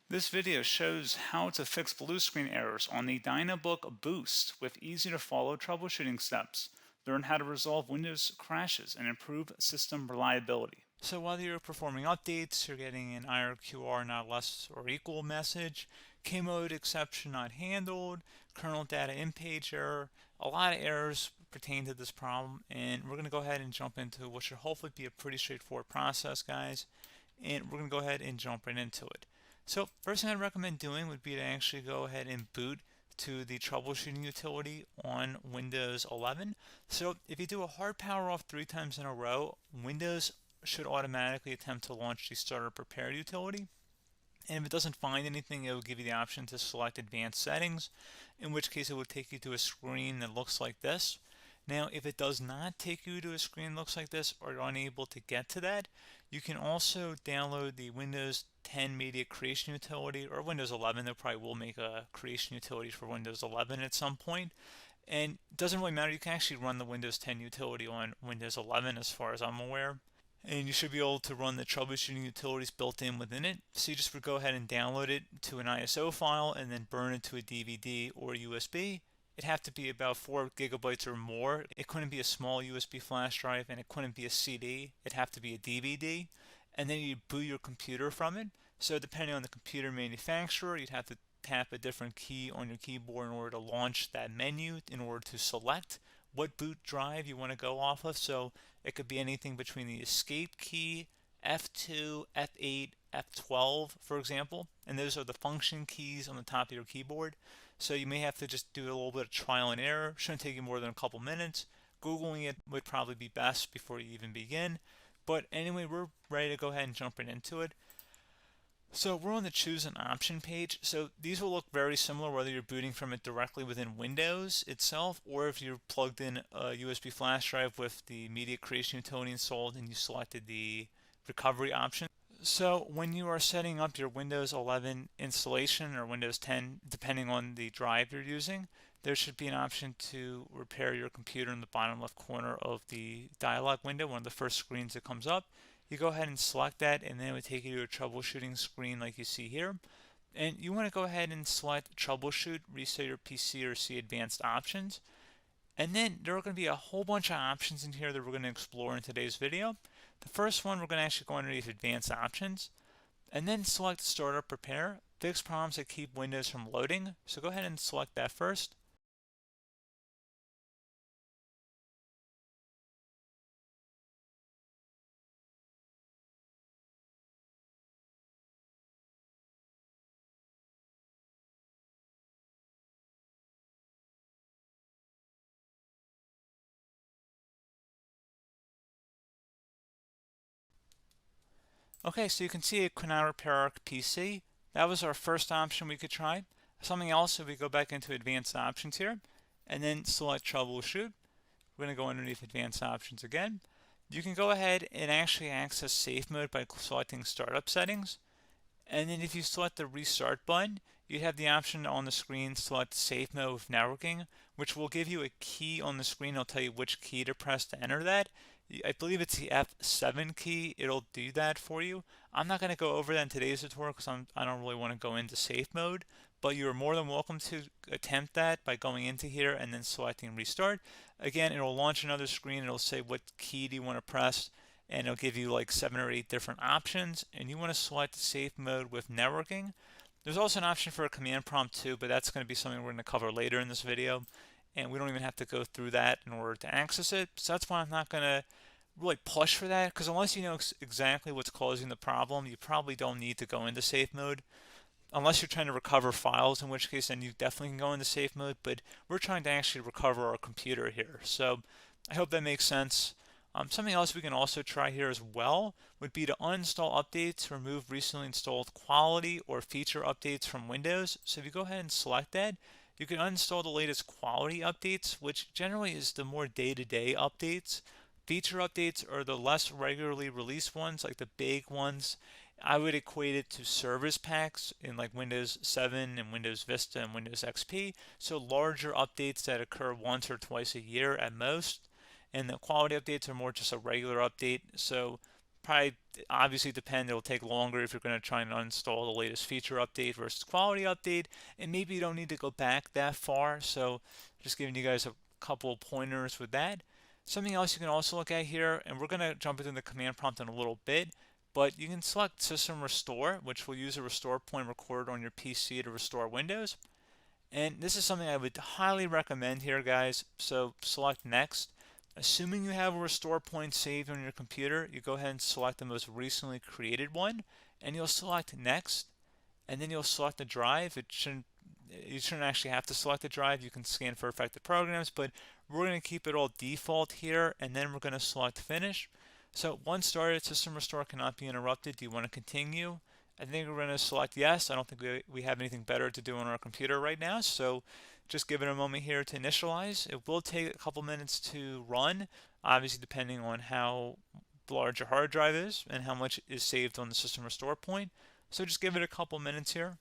This video shows how to fix blue screen errors on the Dynabook Boost with easy to follow troubleshooting steps. Learn how to resolve Windows crashes and improve system reliability. So while you're performing updates, you're getting an IRQR not less or equal message, K-mode exception not handled, kernel data in page error. A lot of errors pertain to this problem, and we're going to go ahead and jump into what should hopefully be a pretty straightforward process, guys. And we're going to go ahead and jump right into it. So first thing I'd recommend doing would be to actually go ahead and boot to the troubleshooting utility on Windows 11. So if you do a hard power off 3 times in a row, Windows should automatically attempt to launch the startup prepare utility. And if it doesn't find anything, it will give you the option to select advanced settings, in which case it will take you to a screen that looks like this. Now, if it does not take you to a screen that looks like this, or you're unable to get to that, you can also download the Windows 10 Media Creation Utility, or Windows 11. They probably will make a creation utility for Windows 11 at some point. And it doesn't really matter, you can actually run the Windows 10 utility on Windows 11 as far as I'm aware. And you should be able to run the troubleshooting utilities built in within it. So you just would go ahead and download it to an ISO file and then burn it to a DVD or USB. It'd have to be about 4 gigabytes or more. It couldn't be a small USB flash drive, and it couldn't be a CD. It'd have to be a DVD. And then you'd boot your computer from it. So depending on the computer manufacturer, you'd have to tap a different key on your keyboard in order to launch that menu, in order to select what boot drive you want to go off of. So it could be anything between the escape key, F2, F8, F12, for example, and those are the function keys on the top of your keyboard. So you may have to just do a little bit of trial and error. Shouldn't take you more than a couple minutes. Googling it would probably be best before you even begin. But anyway, we're ready to go ahead and jump right into it. So we're on the choose an option page. So these will look very similar whether you're booting from it directly within Windows itself, or if you're plugged in a USB flash drive with the media creation utility installed and you selected the recovery option. So when you are setting up your Windows 11 installation or Windows 10, depending on the drive you're using, there should be an option to repair your computer in the bottom left corner of the dialog window, one of the first screens that comes up. You go ahead and select that, and then it would take you to a troubleshooting screen like you see here. And you want to go ahead and select troubleshoot, reset your PC, or see advanced options. And then there are going to be a whole bunch of options in here that we're going to explore in today's video. The first one, we're going to actually go underneath advanced options and then select startup prepare, fix problems that keep Windows from loading. So go ahead and select that first. Okay, so you can see it could not repair our PC. That was our first option we could try. Something else, if we go back into advanced options here and then select troubleshoot, we're going to go underneath advanced options again. You can go ahead and actually access safe mode by selecting startup settings. And then if you select the restart button, you have the option on the screen select safe mode with networking, which will give you a key on the screen. It'll tell you which key to press to enter that. I believe it's the F7 key. It'll do that for you. I'm not going to go over that in today's tutorial because I don't really want to go into safe mode, but you're more than welcome to attempt that by going into here and then selecting restart. Again, it'll launch another screen. It'll say what key do you want to press, and it'll give you like 7 or 8 different options, and you want to select safe mode with networking. There's also an option for a command prompt too, but that's going to be something we're going to cover later in this video, and we don't even have to go through that in order to access it. So that's why I'm not going to really push for that, because unless you know exactly what's causing the problem, you probably don't need to go into safe mode. Unless you're trying to recover files, in which case then you definitely can go into safe mode, but we're trying to actually recover our computer here. So I hope that makes sense. Something else we can also try here as well would be to uninstall updates, remove recently installed quality or feature updates from Windows. So if you go ahead and select that, you can uninstall the latest quality updates, which generally is the more day-to-day updates. Feature updates are the less regularly released ones, like the big ones. I would equate it to service packs in like Windows 7 and Windows Vista and Windows XP. So larger updates that occur once or twice a year at most. And the quality updates are more just a regular update. So probably obviously depend. It'll take longer if you're going to try and uninstall the latest feature update versus quality update, and maybe you don't need to go back that far. So just giving you guys a couple of pointers with that. Something else you can also look at here, and we're going to jump into the command prompt in a little bit, but you can select System Restore, which will use a restore point recorded on your PC to restore Windows. And this is something I would highly recommend here, guys. So select Next. Assuming you have a restore point saved on your computer, you go ahead and select the most recently created one, and you'll select Next, and then you'll select the drive. You shouldn't actually have to select the drive. You can scan for affected programs, but we're going to keep it all default here, and then we're going to select Finish. So once started, System Restore cannot be interrupted. Do you want to continue? I think we're going to select yes. I don't think we have anything better to do on our computer right now, so just give it a moment here to initialize. It will take a couple minutes to run, obviously depending on how large your hard drive is and how much is saved on the System Restore point. So just give it a couple minutes here.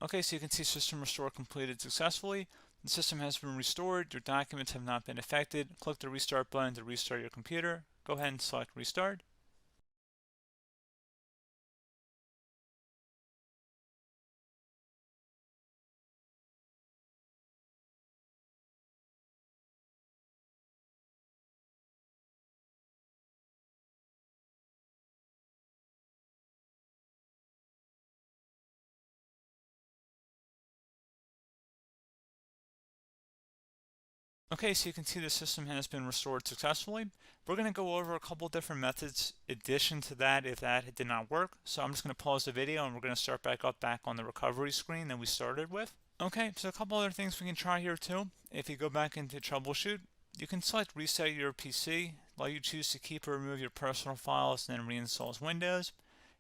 Okay, so you can see System Restore completed successfully. The system has been restored. Your documents have not been affected. Click the Restart button to restart your computer. Go ahead and select Restart. Okay, so you can see the system has been restored successfully. We're going to go over a couple different methods in addition to that if that did not work. So I'm just going to pause the video and we're going to start back on the recovery screen that we started with. Okay, so a couple other things we can try here too. If you go back into troubleshoot, you can select reset your PC, let you choose to keep or remove your personal files and then reinstalls Windows.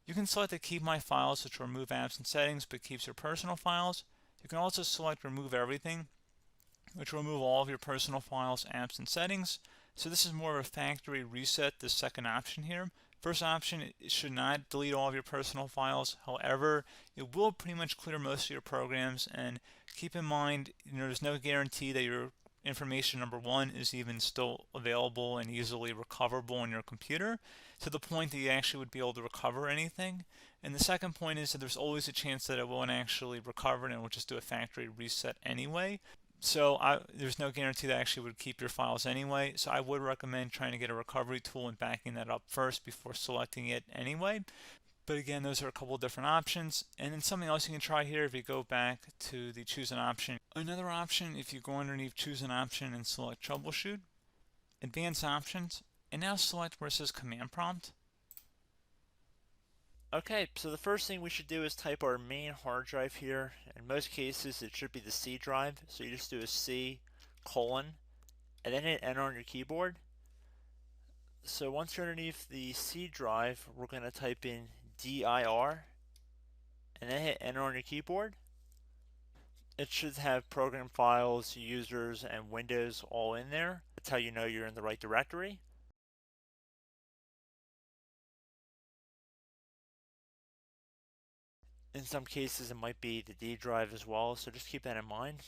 You can select to keep my files, which will remove apps and settings but keeps your personal files. You can also select remove everything, which will remove all of your personal files, apps, and settings. So this is more of a factory reset, the second option here. First option, it should not delete all of your personal files. However, it will pretty much clear most of your programs. And keep in mind, there's no guarantee that your information, number one, is even still available and easily recoverable on your computer to the point that you actually would be able to recover anything. And the second point is that there's always a chance that it won't actually recover and it will just do a factory reset anyway. So there's no guarantee that actually would keep your files anyway. So I would recommend trying to get a recovery tool and backing that up first before selecting it anyway. But again, those are a couple different options. And then something else you can try here if you go back to the choose an option. Another option, if you go underneath choose an option and select troubleshoot, advanced options, and now select where it says command prompt. Okay, so the first thing we should do is type our main hard drive here. In most cases, it should be the C drive. So you just do a C colon and then hit enter on your keyboard. So once you're underneath the C drive, we're going to type in dir and then hit enter on your keyboard. It should have program files, users, and Windows all in there. That's how you know you're in the right directory. In some cases, it might be the D drive as well, so just keep that in mind.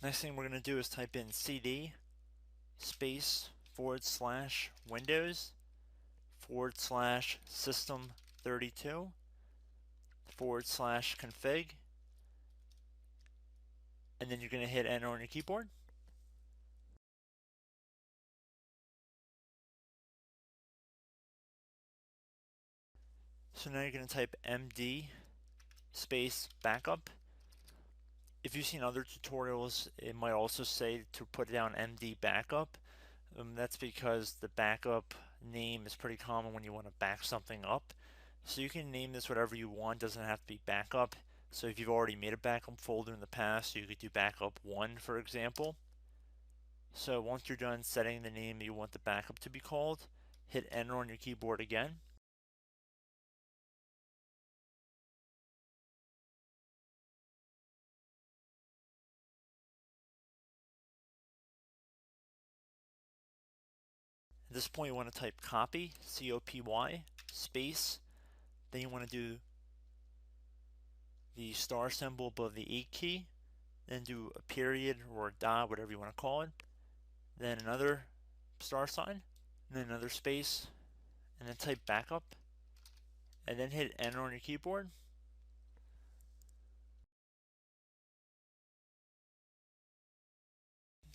Next thing we're going to do is type in cd space / Windows / system 32 / config, and then you're going to hit enter on your keyboard. So now you're going to type md space backup. If you've seen other tutorials, it might also say to put down md backup. That's because the backup name is pretty common when you want to back something up. So you can name this whatever you want, doesn't have to be backup. So if you've already made a backup folder in the past, you could do backup 1, for example. So once you're done setting the name you want the backup to be called, hit enter on your keyboard again. At this point you want to type copy, C-O-P-Y, space, then you want to do the star symbol above the 8 key, then do a period or a dot, whatever you want to call it, then another star sign, and then another space, and then type backup, and then hit enter on your keyboard.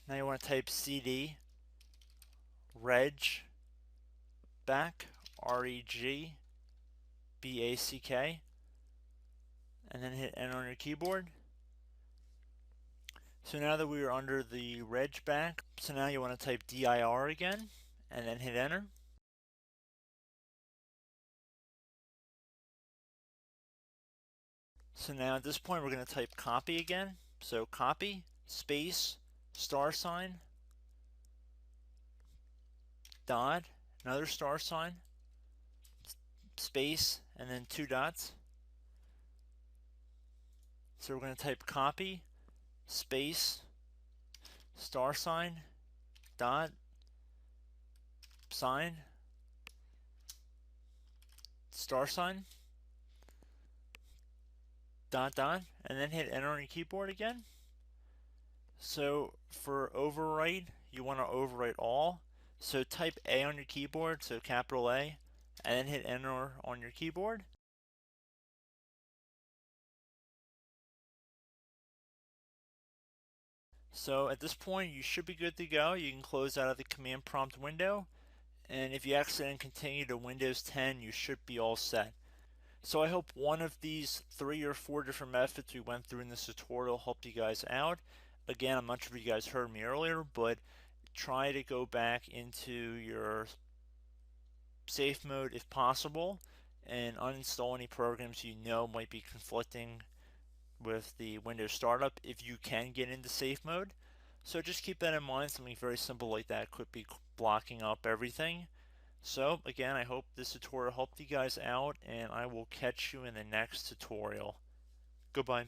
Now you want to type cd reg back, REG BACK, and then hit enter on your keyboard. So now that we are under the reg back, so now you want to type dir again, and then hit enter. So now at this point we're going to type copy again. So copy, space, star sign, dot, another star sign, space, and then 2 dots. So we're going to type copy, space, star sign, dot, sign, star sign, dot, dot, and then hit enter on your keyboard again. So for overwrite, you want to overwrite all. So type A on your keyboard, so capital A, and then hit enter on your keyboard. So at this point you should be good to go. You can close out of the command prompt window, and if you accidentally continue to Windows 10 you should be all set. So I hope one of these 3 or 4 different methods we went through in this tutorial helped you guys out. Again, I'm not sure if you guys heard me earlier, but try to go back into your safe mode if possible and uninstall any programs you know might be conflicting with the Windows startup if you can get into safe mode. So just keep that in mind. Something very simple like that could be blocking up everything. So again, I hope this tutorial helped you guys out, and I will catch you in the next tutorial. Goodbye.